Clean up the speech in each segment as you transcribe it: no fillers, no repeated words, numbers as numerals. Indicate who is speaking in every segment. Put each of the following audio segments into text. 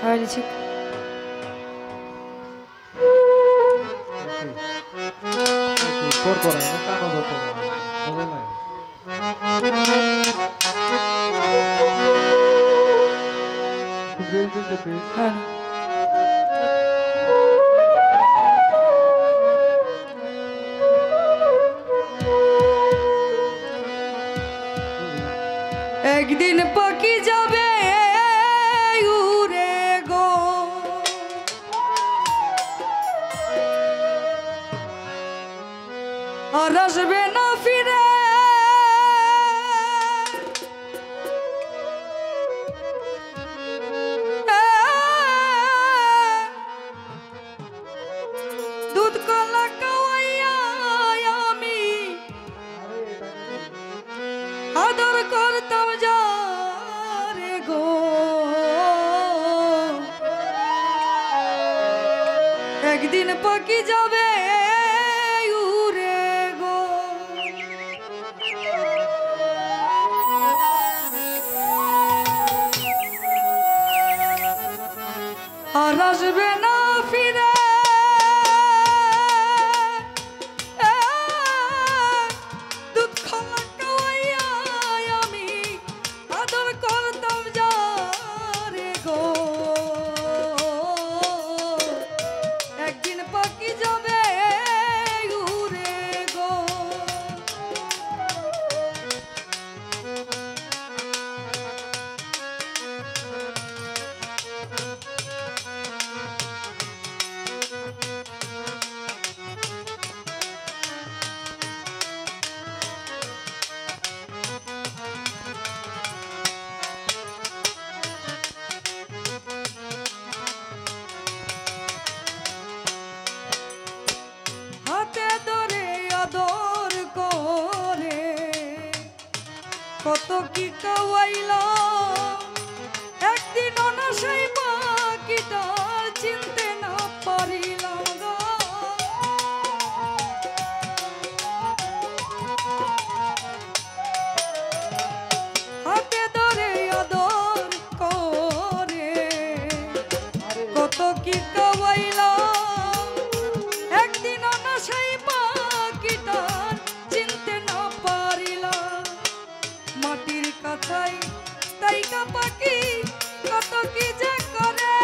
Speaker 1: Already took.
Speaker 2: Corpora, no cano do todo. No ve nada.
Speaker 1: একদিন পাখি যাবে উড়ে গো, আর আসবে না ফিরে। দুধ কলা খাওয়াইয়া আমি আদর করতাম যারে গো, একদিন পাখি যাবে উড়ে গো। আর আসবে না ফিরে। কত কি কাওয়াইলা একদিন না সেই পাখিটা চিনতে না পারিলাম গো। হাতে ধরে আদর করে কত কি কাওয়াইলা একদিন না সেই পাখিটা চিনতে না পারিলাম। মাটির কাছাই তাইকা পাখি কত কি যে করে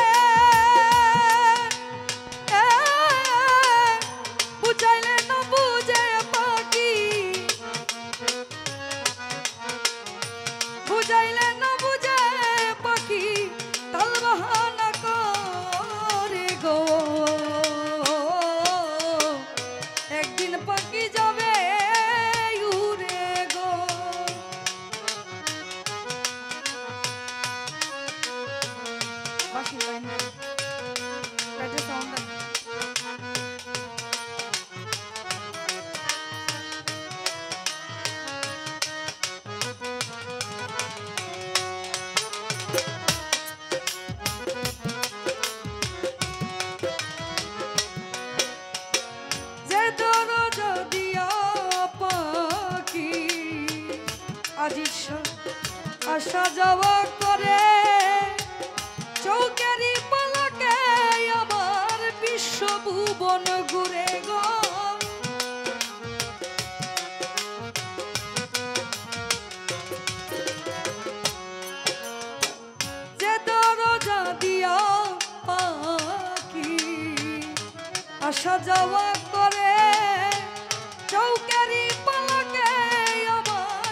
Speaker 1: বুঝাইলে না বুঝে পাখি, বুঝাইলে না বুঝে পাখি তাল বাহানা করে গো। একদিন পাখি যাবে উড়ে গো। Bashi line. Better sound. যে দরজা দিয়া পাখি আজি আসা যাওয়া করে চৌকারি পালাকে আমার বিশ্বভুবন ঘুরে গো। যে দরজা দিয়া পাখি আসা যাওয়া করে চৌকারি পালাকে আমার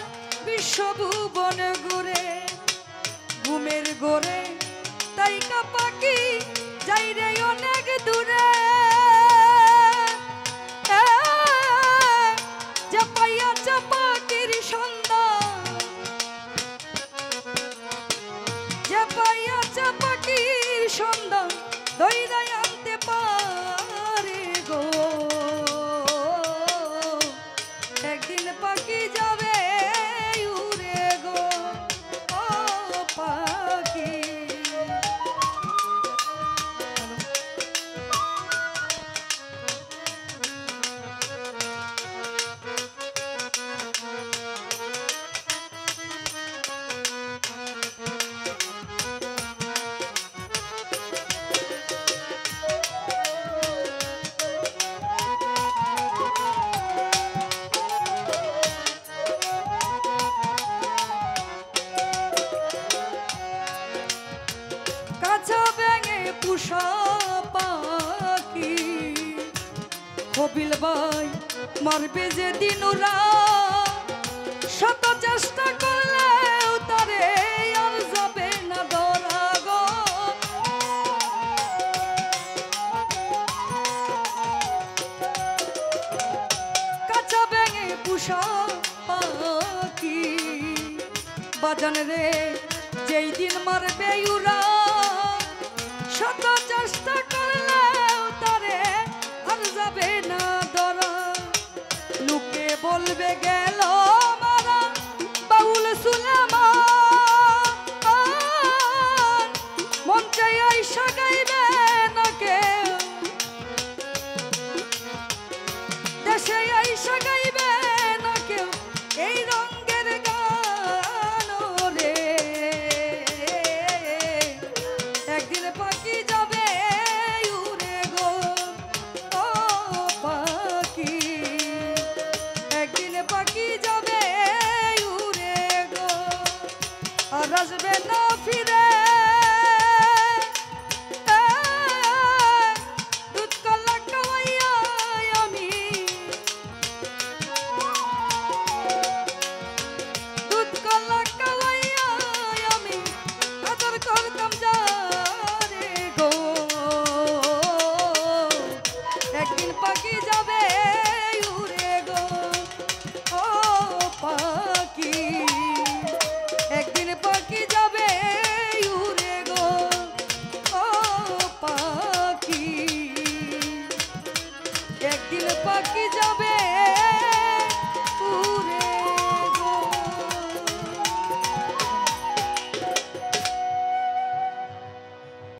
Speaker 1: বিশ্বভুবন ঘুরে। ঘুমের গোরে তাইকা পাখি যাই রে অনেক দূরে, যে পাইয়াছে পাখির সন্ধান, যে পাইয়াছে পাখির সন্ধান ধইরা আনতে পারে গো। পুষা পাখি কপিল ভাই মারবে যে দিন ওরা শত চেষ্টা করলেও তারে আর যাবে না ধরা গো কাঁচা ব্যাঙে পুষা পাখি বাজান রে যেই দিন মারবে উরা শত চেষ্টা করলেও তারে আর যাবে না ধরা লোকে বলবে গেল মারা বাউল সুলেমান মন চাই আইসা গাইবে না কেউ দেশে আইসা গাইবে না কেউ এই রঙের গান রে একদিন পাখি যাবে উড়ে গো ও পাখি একদিন পাখি যাবে উড়ে গো আর আসবে না ফিরে দুধ কলা খাওয়াইয়া আমি দুধ কলা খাওয়াইয়া আমি আদর করতাম যারে গো একদিন পাখি যাবে উড়ে গো ও পাখি একদিন পাখি যাবে উড়ে গো ও পাখি একদিন পাখি যাবে